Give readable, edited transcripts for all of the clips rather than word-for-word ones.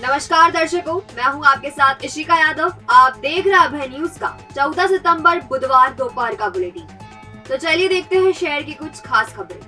नमस्कार दर्शकों, मैं हूं आपके साथ इशिका यादव। आप देख रहे हैं अभय न्यूज का 14 सितंबर बुधवार दोपहर का बुलेटिन। तो चलिए देखते हैं शहर की कुछ खास खबरें।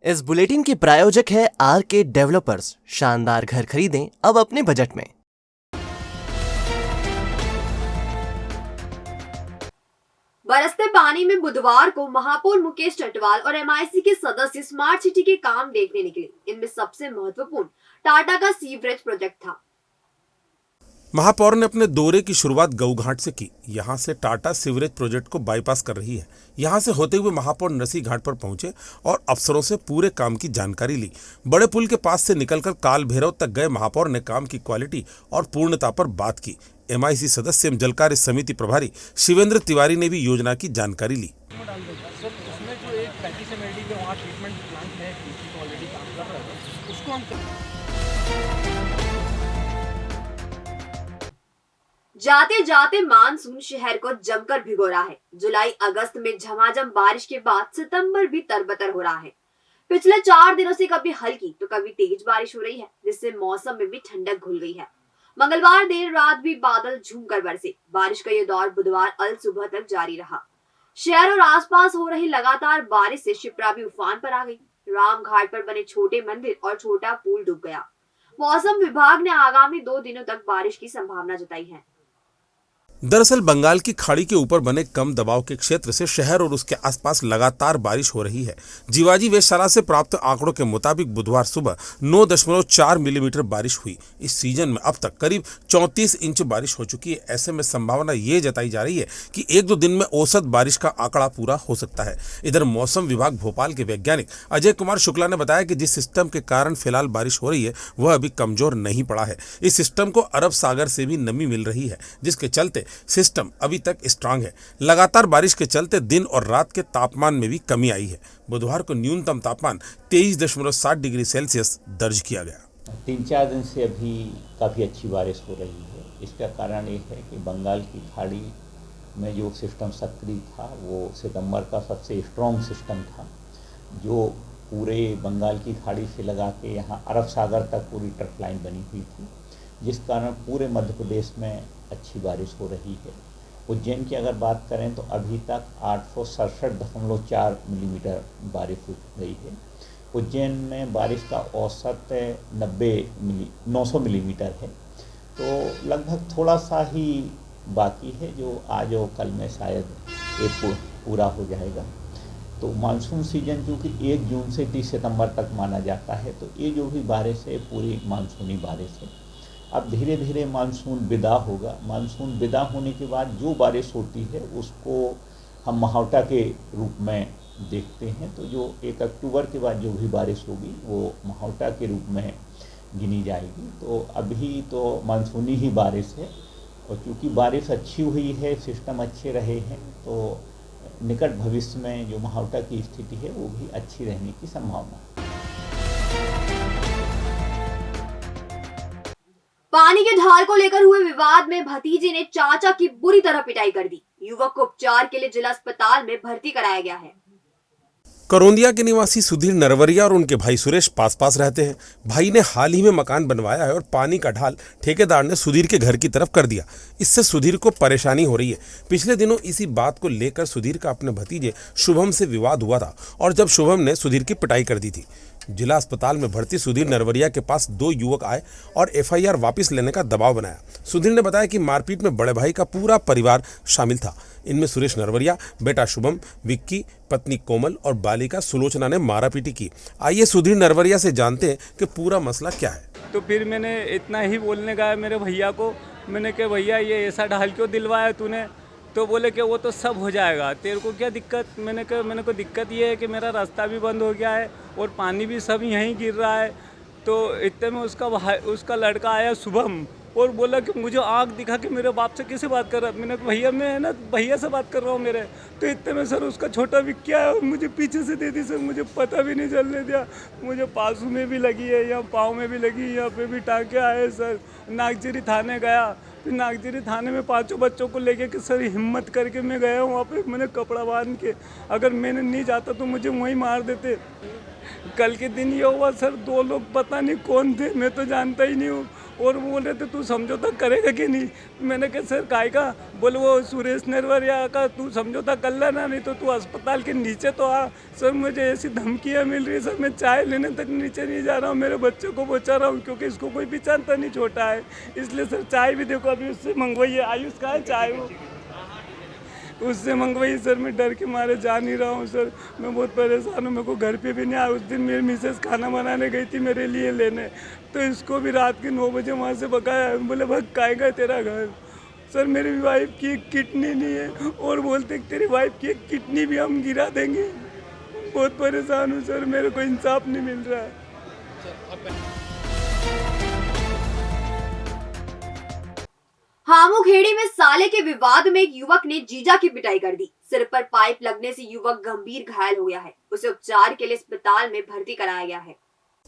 इस बुलेटिन के प्रायोजक है आर.के. डेवलपर्स। शानदार घर खरीदें अब अपने बजट में। बरसते पानी में बुधवार को महापौर मुकेश चटवाल और एमआईसी के सदस्य स्मार्ट सिटी के काम देखने निकले। इनमें सबसे महत्वपूर्ण टाटा का सीवरेज प्रोजेक्ट था। महापौर ने अपने दौरे की शुरुआत गऊघाट से की। यहां से टाटा सीवरेज प्रोजेक्ट को बाईपास कर रही है। यहां से होते हुए महापौर नरसी घाट पर पहुंचे और अफसरों से पूरे काम की जानकारी ली। बड़े पुल के पास से निकलकर काल भैरव तक गए महापौर ने काम की क्वालिटी और पूर्णता पर बात की। एमआईसी सदस्य एवं जल कार्य समिति प्रभारी शिवेंद्र तिवारी ने भी योजना की जानकारी ली। सर, उसमें जो एक 35 ml के वहाँ ट्रीटमेंट प्लांट है, ऑलरेडी काम कर रहा है, उसको हम जाते जाते मानसून शहर को जमकर भिगो रहा है। जुलाई अगस्त में झमाझम बारिश के बाद सितंबर भी तरबतर हो रहा है। पिछले 4 दिनों से कभी हल्की तो कभी तेज बारिश हो रही है, जिससे मौसम में भी ठंडक घुल गई है। मंगलवार देर रात भी बादल झूम कर बरसे। बारिश का ये दौर बुधवार अल सुबह तक जारी रहा। शहर और आसपास हो रही लगातार बारिश से शिप्रा भी उफान पर आ गई। राम घाट पर बने छोटे मंदिर और छोटा पुल डूब गया। मौसम विभाग ने आगामी 2 दिनों तक बारिश की संभावना जताई है। दरअसल बंगाल की खाड़ी के ऊपर बने कम दबाव के क्षेत्र से शहर और उसके आसपास लगातार बारिश हो रही है। जीवाजी वेधशाला से प्राप्त आंकड़ों के मुताबिक बुधवार सुबह 9.4 मिलीमीटर बारिश हुई। इस सीजन में अब तक करीब 34 इंच बारिश हो चुकी है। ऐसे में संभावना ये जताई जा रही है कि 1-2 दिन में औसत बारिश का आंकड़ा पूरा हो सकता है। इधर मौसम विभाग भोपाल के वैज्ञानिक अजय कुमार शुक्ला ने बताया कि जिस सिस्टम के कारण फिलहाल बारिश हो रही है वह अभी कमजोर नहीं पड़ा है। इस सिस्टम को अरब सागर से भी नमी मिल रही है, जिसके चलते सिस्टम अभी तक स्ट्रांग है। लगातार बारिश के चलते दिन और रात के तापमान में भी कमी आई है। बुधवार को न्यूनतम तापमान 23.7 डिग्री सेल्सियस दर्ज किया गया। 3-4 दिन से अभी काफ़ी अच्छी बारिश हो रही है। इसका कारण ये है कि बंगाल की खाड़ी में जो सिस्टम सक्रिय था वो सितंबर का सबसे स्ट्रॉन्ग सिस्टम था, जो पूरे बंगाल की खाड़ी से लगा के यहाँ अरब सागर तक पूरी ट्रफ लाइन बनी हुई थी, जिस कारण पूरे मध्य प्रदेश में अच्छी बारिश हो रही है। उज्जैन की अगर बात करें तो अभी तक 867.4 मिलीमीटर बारिश हो गई है। उज्जैन में बारिश का औसत 900 मिलीमीटर है, तो लगभग थोड़ा सा ही बाकी है, जो आज और कल में शायद ये पूरा हो जाएगा। तो मानसून सीजन चूँकि 1 जून से 30 सितंबर तक माना जाता है, तो ये जो भी बारिश है पूरी मानसूनी बारिश है। अब धीरे धीरे मानसून विदा होगा। मानसून विदा होने के बाद जो बारिश होती है उसको हम महावटा के रूप में देखते हैं, तो जो 1 अक्टूबर के बाद जो भी बारिश होगी वो महावटा के रूप में गिनी जाएगी। तो अभी तो मानसूनी ही बारिश है, और चूँकि बारिश अच्छी हुई है, सिस्टम अच्छे रहे हैं, तो निकट भविष्य में जो महावटा की स्थिति है वो भी अच्छी रहने की संभावना है। पानी के ढाल को लेकर हुए विवाद में भतीजे ने चाचा की बुरी तरह पिटाई कर दी। युवक को उपचार के लिए जिला अस्पताल में भर्ती कराया गया है। करौंदिया के निवासी सुधीर नरवरिया और उनके भाई सुरेश पास पास रहते हैं। भाई ने हाल ही में मकान बनवाया है और पानी का ढाल ठेकेदार ने सुधीर के घर की तरफ कर दिया। इससे सुधीर को परेशानी हो रही है। पिछले दिनों इसी बात को लेकर सुधीर का अपने भतीजे शुभम से विवाद हुआ था, और जब शुभम ने सुधीर की पिटाई कर दी थी। जिला अस्पताल में भर्ती सुधीर नरवरिया के पास 2 युवक आए और एफआईआर वापस लेने का दबाव बनाया। सुधीर ने बताया कि मारपीट में बड़े भाई का पूरा परिवार शामिल था। इनमें सुरेश नरवरिया, बेटा शुभम, विक्की, पत्नी कोमल और बालिका सुलोचना ने मारापीटी की। आइए सुधीर नरवरिया से जानते हैं कि पूरा मसला क्या है। तो फिर मैंने इतना ही बोलने गया मेरे भैया को, मैंने कहा भैया ये ऐसा ढाल क्यों दिलवाया तूने? तो बोले कि वो तो सब हो जाएगा, तेरे को क्या दिक्कत? मैंने कहा मैंने को दिक्कत ये है कि मेरा रास्ता भी बंद हो गया है और पानी भी सब यहीं गिर रहा है। तो इतने में उसका लड़का आया शुभम और बोला कि मुझे आँख दिखा के मेरे बाप से कैसे बात कर रहा है? मैंने कहा भैया मैं है ना भैया से बात कर रहा हूँ मेरे। तो इतने में सर उसका छोटा विक्की आया और मुझे पीछे से दे दी सर, मुझे पता भी नहीं चलने दिया। मुझे पासू में भी लगी है, यहाँ पाँव में भी लगी, यहाँ पे भी टाँके आए सर। नागजरी थाने गया, फिर नागजरी थाने में 5 बच्चों को लेके कि सर हिम्मत करके मैं गया हूँ वहाँ पे, मैंने कपड़ा बांध के। अगर मैंने नहीं जाता तो मुझे वहीं मार देते। कल के दिन ये हुआ सर, 2 लोग पता नहीं कौन थे, मैं तो जानता ही नहीं हूँ। और वो बोल रहे थे तू समझौता करेगा कि नहीं। मैंने कहा सर काय का, बोले वो सुरेश नरवरिया का तू समझौता कर लेना, नहीं तो तू अस्पताल के नीचे तो आ। सर मुझे ऐसी धमकियाँ मिल रही है सर, मैं चाय लेने तक नीचे नहीं जा रहा हूँ, मेरे बच्चे को बचा रहा हूँ क्योंकि इसको कोई पहचानता नहीं, छोटा है। इसलिए सर चाय भी देखो अभी उससे मंगवाई है, आयुष का है चाय, वो उससे मंगवाई सर। मैं डर के मारे जा नहीं रहा हूँ सर, मैं बहुत परेशान हूँ, मेरे को घर पे भी नहीं आया। उस दिन मेरी मिसेस खाना बनाने गई थी मेरे लिए लेने, तो इसको भी रात के 9 बजे वहाँ से भगाया, बोले भग काएगा तेरा घर। सर मेरी वाइफ की एक किडनी नहीं है और बोलते तेरी वाइफ की एक किडनी भी हम गिरा देंगे। बहुत परेशान हूँ सर, मेरे को इंसाफ नहीं मिल रहा है। हामूखेड़ी में साले के विवाद में एक युवक ने जीजा की पिटाई कर दी। सिर पर पाइप लगने से युवक गंभीर घायल हो गया है, उसे उपचार के लिए अस्पताल में भर्ती कराया गया है।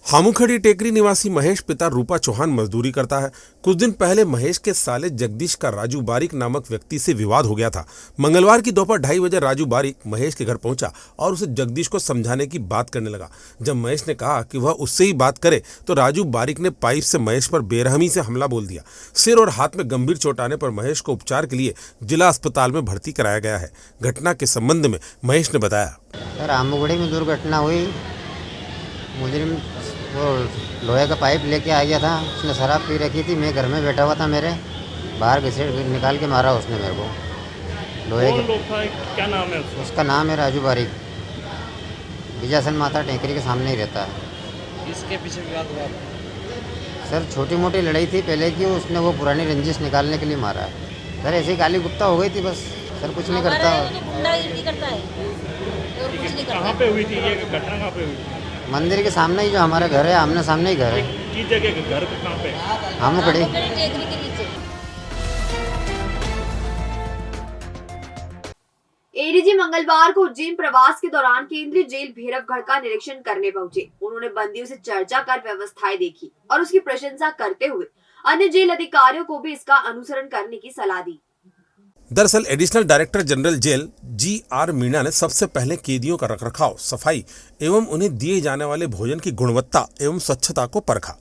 हामुखड़ी टेकरी निवासी महेश पिता रूपा चौहान मजदूरी करता है। कुछ दिन पहले महेश के साले जगदीश का राजू बारिक नामक व्यक्ति से विवाद हो गया था। मंगलवार की दोपहर 2:30 बजे राजू बारिक महेश के घर पहुंचा और उसे जगदीश को समझाने की बात करने लगा। जब महेश ने कहा कि वह उससे ही बात करे तो राजू बारिक ने पाइप से महेश पर बेरहमी से हमला बोल दिया। सिर और हाथ में गंभीर चोट आने पर महेश को उपचार के लिए जिला अस्पताल में भर्ती कराया गया है। घटना के संबंध में महेश ने बताया, सर हामूखड़ी में दुर्घटना हुई, मुजरिम वो लोहे का पाइप लेके आ गया था, उसने शराब पी रखी थी, मैं घर में बैठा हुआ था, मेरे बाहर घसीट निकाल के मारा उसने मेरे को लोहे के। क्या नाम है उसका नाम है राजू बारिक, विजयसन माता टेकरी के सामने ही रहता है। इसके पीछे विवाद हुआ? सर छोटी मोटी लड़ाई थी पहले की, उसने वो पुरानी रंजिश निकालने के लिए मारा है। सर ऐसे ही गाली गुप्ता हो गई थी बस, सर कुछ नहीं करता। कहाँ पे हुई थी ये घटना, कहाँ पे हुई थी? मंदिर के सामने ही, जो हमारा घर है आमने सामने ही घर है। किस जगह घर पे, कहाँ पे? हामूखड़ी। एडीजी मंगलवार को उज्जैन प्रवास के दौरान केंद्रीय जेल भैरवगढ़ का निरीक्षण करने पहुंचे। उन्होंने बंदियों से चर्चा कर व्यवस्थाएं देखी और उसकी प्रशंसा करते हुए अन्य जेल अधिकारियों को भी इसका अनुसरण करने की सलाह दी। दरअसल additional director general jail GR Meena ने सबसे पहले कैदियों का रखरखाव, सफाई एवं उन्हें दिए जाने वाले भोजन की गुणवत्ता एवं स्वच्छता को परखा।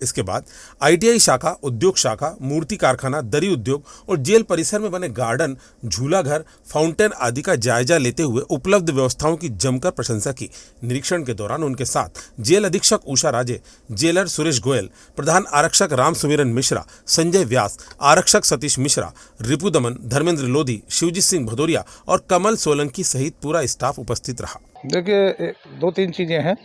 इसके बाद ITI शाखा, उद्योग शाखा, मूर्ति कारखाना, दरी उद्योग और जेल परिसर में बने गार्डन, झूला घर, फाउंटेन आदि का जायजा लेते हुए उपलब्ध व्यवस्थाओं की जमकर प्रशंसा की। निरीक्षण के दौरान उनके साथ जेल अधीक्षक उषा राजे, जेलर सुरेश गोयल, प्रधान आरक्षक राम सुमिरन मिश्रा, संजय व्यास, आरक्षक सतीश मिश्रा, रिपु दमन, धर्मेंद्र लोधी, शिवजीत सिंह भदौरिया और कमल सोलंकी सहित पूरा स्टाफ उपस्थित रहा। देखिए 2-3 चीज़ें हैं।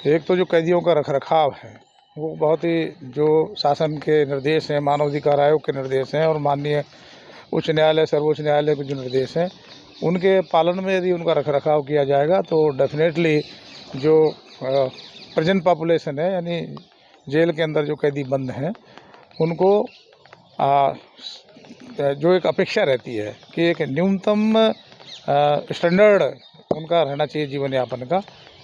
एक तो जो कैदियों का रखरखाव है वो बहुत ही, जो शासन के निर्देश हैं, मानव अधिकार आयोग के निर्देश हैं और माननीय उच्च न्यायालय, सर्वोच्च न्यायालय के जो निर्देश हैं, उनके पालन में यदि उनका रखरखाव किया जाएगा तो डेफिनेटली जो प्रेजेंट पॉपुलेशन है, यानी जेल के अंदर जो कैदी बंद हैं, उनको जो एक अपेक्षा रहती है कि एक न्यूनतम स्टैंडर्ड उनका रहना चाहिए जीवन यापन का,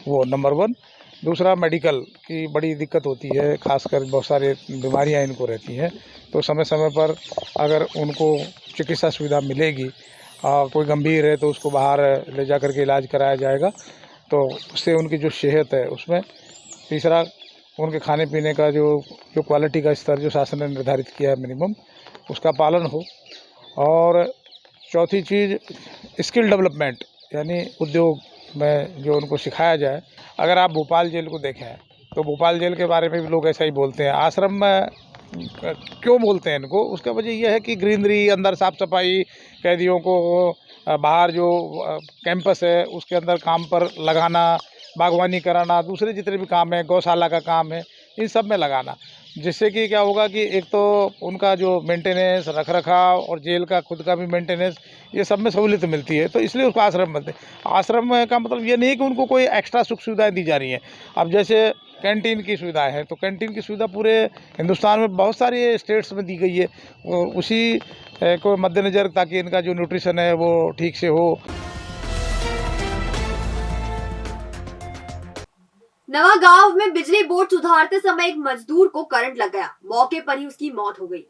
वो नंबर 1। दूसरा, मेडिकल की बड़ी दिक्कत होती है, खासकर बहुत सारे बीमारियां इनको रहती हैं, तो समय समय पर अगर उनको चिकित्सा सुविधा मिलेगी, कोई गंभीर है तो उसको बाहर ले जा कर के इलाज कराया जाएगा, तो उससे उनकी जो सेहत है उसमें। तीसरा, उनके खाने पीने का जो क्वालिटी का स्तर जो शासन ने निर्धारित किया है मिनिमम, उसका पालन हो। और चौथी चीज़, स्किल डेवलपमेंट, यानी उद्योग में जो उनको सिखाया जाए। अगर आप भोपाल जेल को देखें तो भोपाल जेल के बारे में भी लोग ऐसा ही बोलते हैं। आश्रम में क्यों बोलते हैं इनको, उसका वजह यह है कि ग्रीनरी, अंदर साफ सफाई, कैदियों को बाहर जो कैंपस है उसके अंदर काम पर लगाना, बागवानी कराना, दूसरे जितने भी काम है, गौशाला का काम है, इन सब में लगाना, जिससे कि क्या होगा कि एक तो उनका जो मेंटेनेंस, रखरखाव और जेल का खुद का भी मेंटेनेंस, ये सब में सहूलियत मिलती है, तो इसलिए उसको आश्रम मिलते हैं। आश्रम का मतलब ये नहीं कि उनको कोई एक्स्ट्रा सुख सुविधाएं दी जा रही हैं। अब जैसे कैंटीन की सुविधाएं हैं, तो कैंटीन की सुविधा पूरे हिंदुस्तान में बहुत सारी स्टेट्स में दी गई है, उसी को मद्देनज़र, ताकि इनका जो न्यूट्रिशन है वो ठीक से हो। नवागांव में बिजली बोर्ड सुधारते समय एक मजदूर को करंट लग गया, मौके पर ही उसकी मौत हो गई।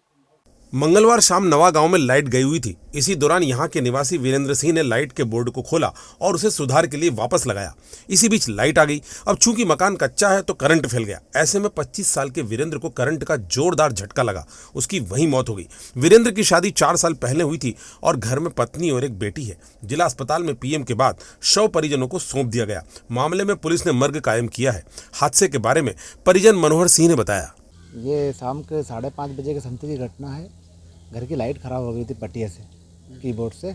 मंगलवार शाम नवा गांव में लाइट गई हुई थी। इसी दौरान यहां के निवासी वीरेंद्र सिंह ने लाइट के बोर्ड को खोला और उसे सुधार के लिए वापस लगाया। इसी बीच लाइट आ गई। अब चूंकि मकान कच्चा है तो करंट फैल गया। ऐसे में 25 साल के वीरेंद्र को करंट का जोरदार झटका लगा। उसकी वहीं मौत हो गई। वीरेंद्र की शादी 4 साल पहले हुई थी और घर में पत्नी और एक बेटी है। जिला अस्पताल में पीएम के बाद शव परिजनों को सौंप दिया गया। मामले में पुलिस ने मर्ग कायम किया है। हादसे के बारे में परिजन मनोहर सिंह ने बताया। ये शाम के 5:30 बजे के समथिंग की घटना है। घर की लाइट ख़राब हो गई थी पटिया से, कीबोर्ड से।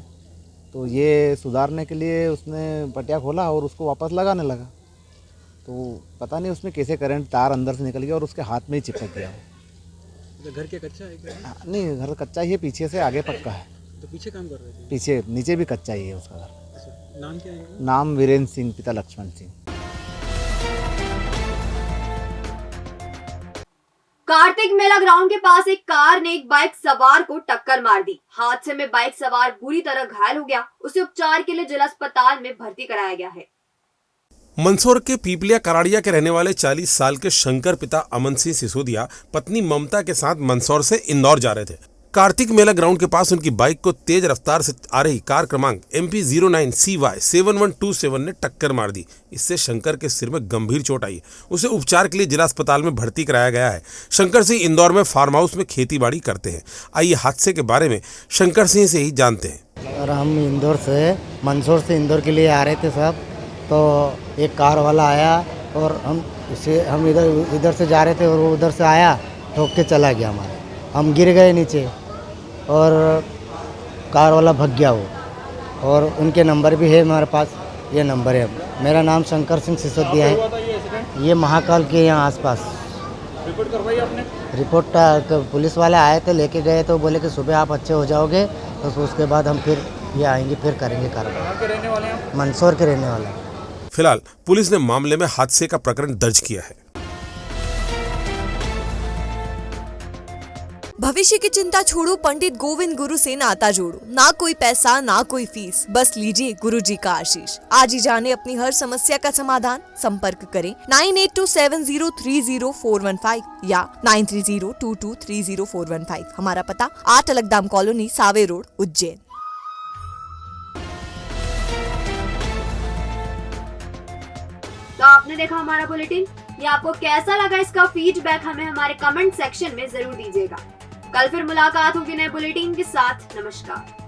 तो ये सुधारने के लिए उसने पटिया खोला और उसको वापस लगाने लगा। तो पता नहीं उसमें कैसे करंट तार अंदर से निकल गया और उसके हाथ में ही चिपक गया। तो घर क्या कच्चा है क्या? नहीं, घर कच्चा ही है, पीछे से आगे पक्का है। तो पीछे काम कर रहे थे? पीछे नीचे भी कच्चा ही है उसका घर। अच्छा, नाम क्या है? नाम वीरेंद्र सिंह, पिता लक्ष्मण सिंह। कार्तिक मेला ग्राउंड के पास एक कार ने एक बाइक सवार को टक्कर मार दी। हादसे में बाइक सवार बुरी तरह घायल हो गया। उसे उपचार के लिए जिला अस्पताल में भर्ती कराया गया है। मंदसौर के पीपलिया कराड़िया के रहने वाले 40 साल के शंकर पिता अमन सिंह सिसोदिया पत्नी ममता के साथ मंदसौर से इंदौर जा रहे थे। कार्तिक मेला ग्राउंड के पास उनकी बाइक को तेज रफ्तार से आ रही कार क्रमांक MP09CY7127 ने टक्कर मार दी। इससे शंकर के सिर में गंभीर चोट आई। उसे उपचार के लिए जिला अस्पताल में भर्ती कराया गया है। शंकर सिंह इंदौर में फार्म हाउस में खेतीबाड़ी करते हैं। आइए हादसे के बारे में शंकर सिंह से ही जानते हैं। और हम इंदौर से, मंदसौर से इंदौर के लिए आ रहे थे सब। तो एक कार वाला आया और हम इधर से जा रहे थे और वो उधर से आया, ठोक के चला गया हमारे। हम गिर गए नीचे और कार वाला भाग गया वो। और उनके नंबर भी है हमारे पास, ये नंबर है। मेरा नाम शंकर सिंह सिसोदिया है। ये महाकाल के यहाँ आसपास। रिपोर्ट करवाई आपने? रिपोर्ट पुलिस वाले आए थे, लेके गए तो बोले कि सुबह आप अच्छे हो जाओगे तो उसके बाद हम फिर ये आएंगे, फिर करेंगे कार्रवाई। कहाँ के रहने वाले हैं? मंदसौर के रहने वाले। फिलहाल पुलिस ने मामले में हादसे का प्रकरण दर्ज किया है। भविष्य की चिंता छोड़ो, पंडित गोविंद गुरु से नाता जोड़ो। ना कोई पैसा, ना कोई फीस, बस लीजिए गुरु जी का आशीष। आज ही जाने अपनी हर समस्या का समाधान। संपर्क करें 9827030415 या 9302230415। हमारा पता 8 अलगदाम कॉलोनी, सावे रोड, उज्जैन। तो आपने देखा हमारा बुलेटिन। ये आपको कैसा लगा, इसका फीडबैक हमें हमारे कमेंट सेक्शन में जरूर दीजिएगा। कल फिर मुलाकात होगी नए बुलेटिन के साथ। नमस्कार।